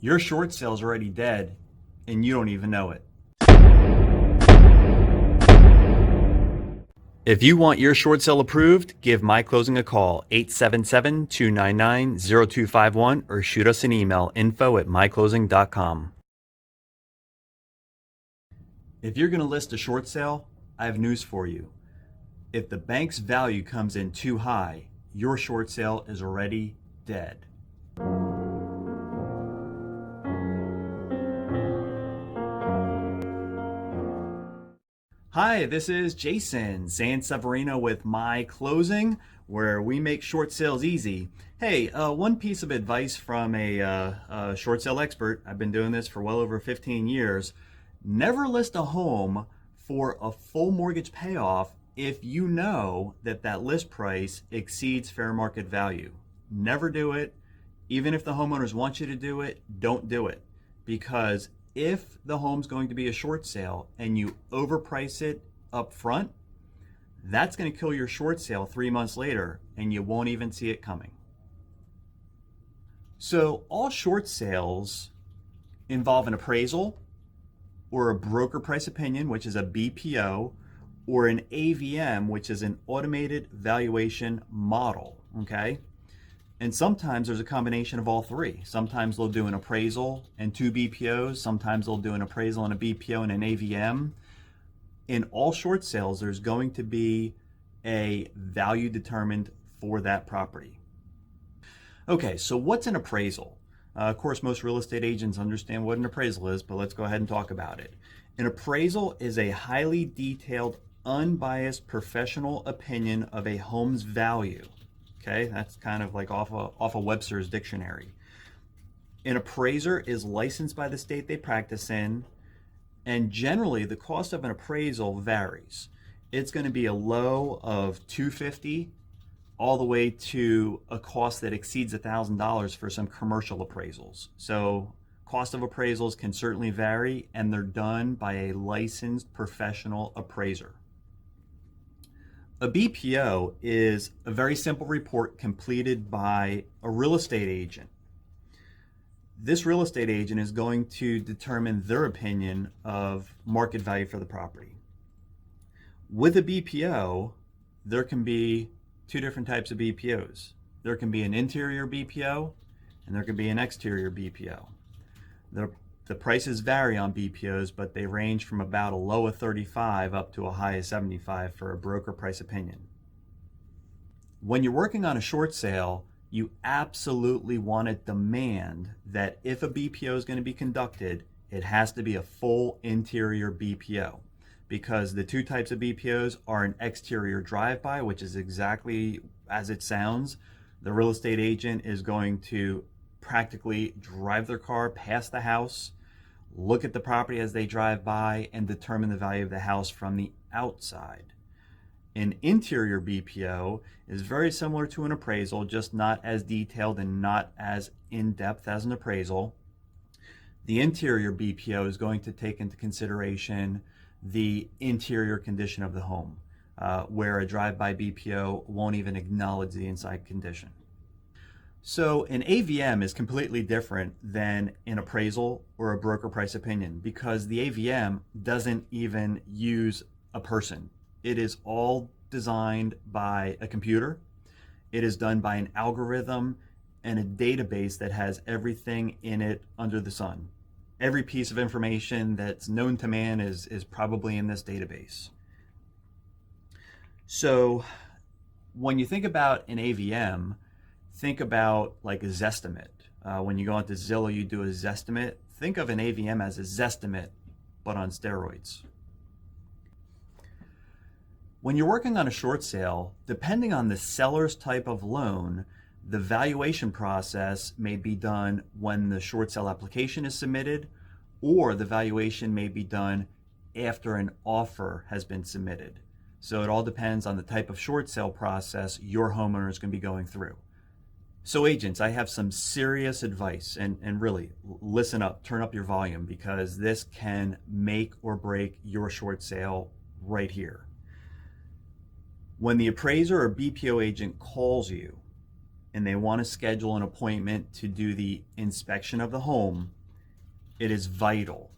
Your short sale's already dead and you don't even know it. If you want your short sale approved, give MYclosing a call, 877-299-0251, or shoot us an email, info@myclosing.com. If you're going to list a short sale, I have news for you. If the bank's value comes in too high, your short sale is already dead. Hi, this is Jason, Sanseverino with MYclosing, where we make short sales easy. Hey, one piece of advice from a short sale expert. I've been doing this for well over 15 years. Never list a home for a full mortgage payoff if you know that that list price exceeds fair market value. Never do it. Even if the homeowners want you to do it, don't do it. Because if the home's going to be a short sale and you overprice it up front, that's going to kill your short sale 3 months later and you won't even see it coming. So all short sales involve an appraisal or a broker price opinion, which is a BPO, or an AVM, which is an automated valuation model, okay? And sometimes there's a combination of all three. Sometimes they'll do an appraisal and 2 BPOs. Sometimes they'll do an appraisal and a BPO and an AVM. In all short sales, there's going to be a value determined for that property. Okay, so what's an appraisal? Of course, most real estate agents understand what an appraisal is, but let's go ahead and talk about it. An appraisal is a highly detailed, unbiased professional opinion of a home's value. Okay, that's kind of like off of Webster's dictionary. An appraiser is licensed by the state they practice in, and generally the cost of an appraisal varies. It's going to be a low of $250 all the way to a cost that exceeds $1,000 for some commercial appraisals. So cost of appraisals can certainly vary, and they're done by a licensed professional appraiser. A BPO is a very simple report completed by a real estate agent. This real estate agent is going to determine their opinion of market value for the property. With a BPO, there can be two different types of BPOs. There can be an interior BPO and there can be an exterior BPO. The prices vary on BPOs, but they range from about a low of 35 up to a high of 75 for a broker price opinion. When you're working on a short sale, you absolutely want to demand that if a BPO is going to be conducted, it has to be a full interior BPO, because the two types of BPOs are an exterior drive-by, which is exactly as it sounds. The real estate agent is going to practically drive their car past the house, look at the property as they drive by, and determine the value of the house from the outside. An interior BPO is very similar to an appraisal, just not as detailed and not as in-depth as an appraisal. The interior BPO is going to take into consideration the interior condition of the home, where a drive-by BPO won't even acknowledge the inside condition. So an AVM is completely different than an appraisal or a broker price opinion, because the AVM doesn't even use a person. It is all designed by a computer. It is done by an algorithm and a database that has everything in it under the sun. Every piece of information that's known to man is probably in this database. So when you think about an AVM, think about like a Zestimate. When you go into Zillow, you do a Zestimate. Think of an AVM as a Zestimate, but on steroids. When you're working on a short sale, depending on the seller's type of loan, the valuation process may be done when the short sale application is submitted, or the valuation may be done after an offer has been submitted. So it all depends on the type of short sale process your homeowner is going to be going through. So agents, I have some serious advice, and really listen up, turn up your volume, because this can make or break your short sale right here. When the appraiser or BPO agent calls you and they want to schedule an appointment to do the inspection of the home, it is vital,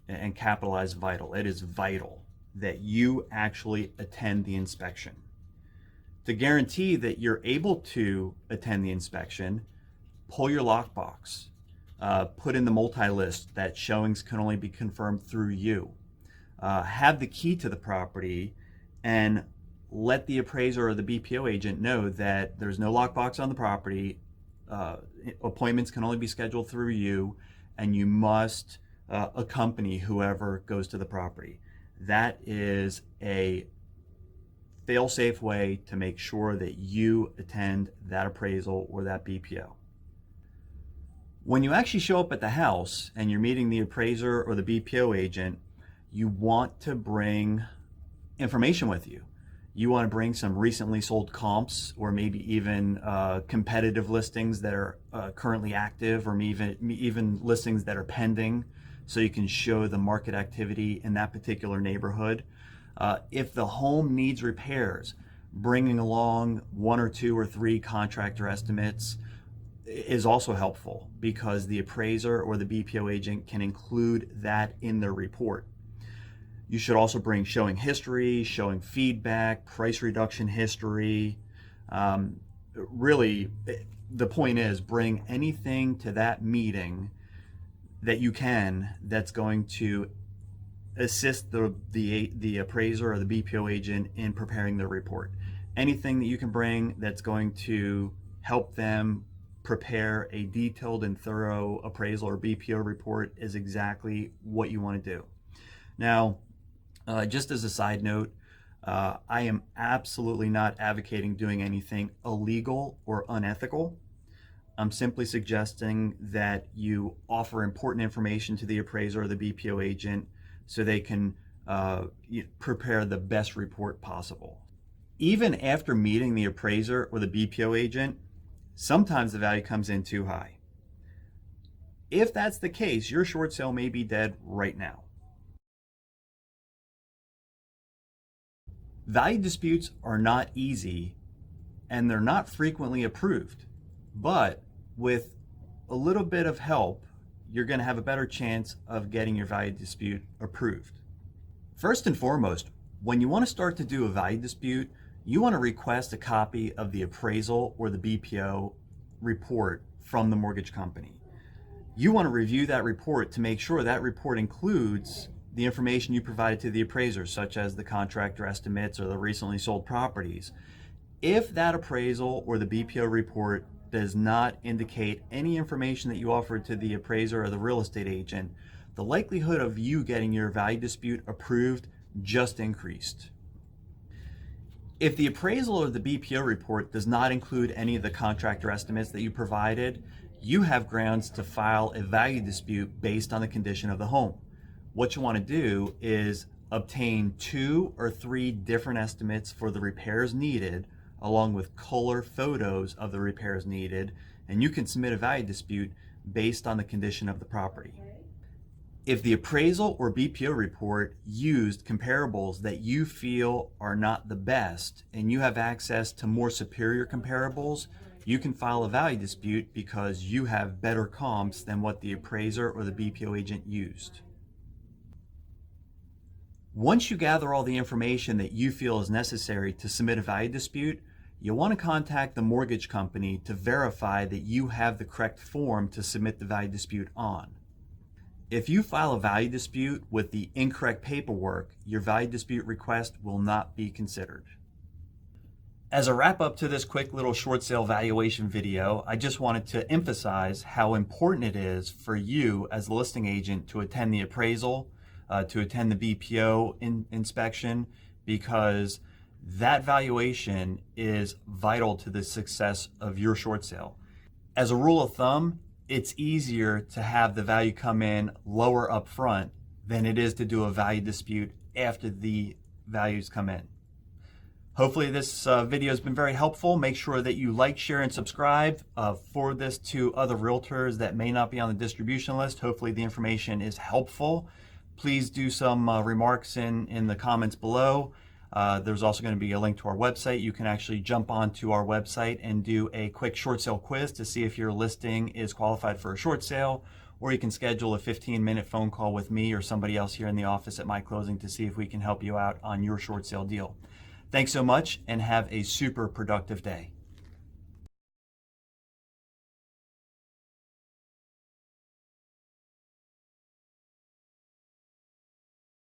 and capitalize vital, it is vital that you actually attend the inspection. To guarantee that you're able to attend the inspection, pull your lockbox, put in the multi-list that showings can only be confirmed through you. Have the key to the property, and let the appraiser or the BPO agent know that there's no lockbox on the property, appointments can only be scheduled through you, and you must accompany whoever goes to the property. That is a fail-safe way to make sure that you attend that appraisal or that BPO. When you actually show up at the house and you're meeting the appraiser or the BPO agent, you want to bring information with you. You want to bring some recently sold comps, or maybe even competitive listings that are currently active, or even listings that are pending, so you can show the market activity in that particular neighborhood. If the home needs repairs, bringing along 1 or 2 or 3 contractor estimates is also helpful, because the appraiser or the BPO agent can include that in their report. You should also bring showing history, showing feedback, price reduction history. Really, the point is, bring anything to that meeting that you can that's going to assist the appraiser or the BPO agent in preparing their report. Anything that you can bring that's going to help them prepare a detailed and thorough appraisal or BPO report is exactly what you want to do. Now, just as a side note, I am absolutely not advocating doing anything illegal or unethical. I'm simply suggesting that you offer important information to the appraiser or the BPO agent so they can prepare the best report possible. Even after meeting the appraiser or the BPO agent, sometimes the value comes in too high. If that's the case, your short sale may be dead right now. Value disputes are not easy, and they're not frequently approved, but with a little bit of help, you're going to have a better chance of getting your value dispute approved. First and foremost, when you want to start to do a value dispute, you want to request a copy of the appraisal or the BPO report from the mortgage company. You want to review that report to make sure that report includes the information you provided to the appraiser, such as the contractor estimates or the recently sold properties. If that appraisal or the BPO report does not indicate any information that you offered to the appraiser or the real estate agent, the likelihood of you getting your value dispute approved just increased. If the appraisal or the BPO report does not include any of the contractor estimates that you provided, you have grounds to file a value dispute based on the condition of the home. What you want to do is obtain 2 or 3 different estimates for the repairs needed, along with color photos of the repairs needed, and you can submit a value dispute based on the condition of the property. If the appraisal or BPO report used comparables that you feel are not the best, and you have access to more superior comparables, you can file a value dispute because you have better comps than what the appraiser or the BPO agent used. Once you gather all the information that you feel is necessary to submit a value dispute, you'll want to contact the mortgage company to verify that you have the correct form to submit the value dispute on. If you file a value dispute with the incorrect paperwork, your value dispute request will not be considered. As a wrap up to this quick little short sale valuation video, I just wanted to emphasize how important it is for you as the listing agent to attend the appraisal, to attend the BPO inspection, because that valuation is vital to the success of your short sale. As a rule of thumb, it's easier to have the value come in lower up front than it is to do a value dispute after the values come in. Hopefully this video has been very helpful. Make sure that you like, share, and subscribe. Forward this to other realtors that may not be on the distribution list. Hopefully the information is helpful. Please do some remarks in the comments below. There's also going to be a link to our website. You can actually jump onto our website and do a quick short sale quiz to see if your listing is qualified for a short sale, or you can schedule a 15-minute phone call with me or somebody else here in the office at MYclosing to see if we can help you out on your short sale deal. Thanks so much and have a super productive day.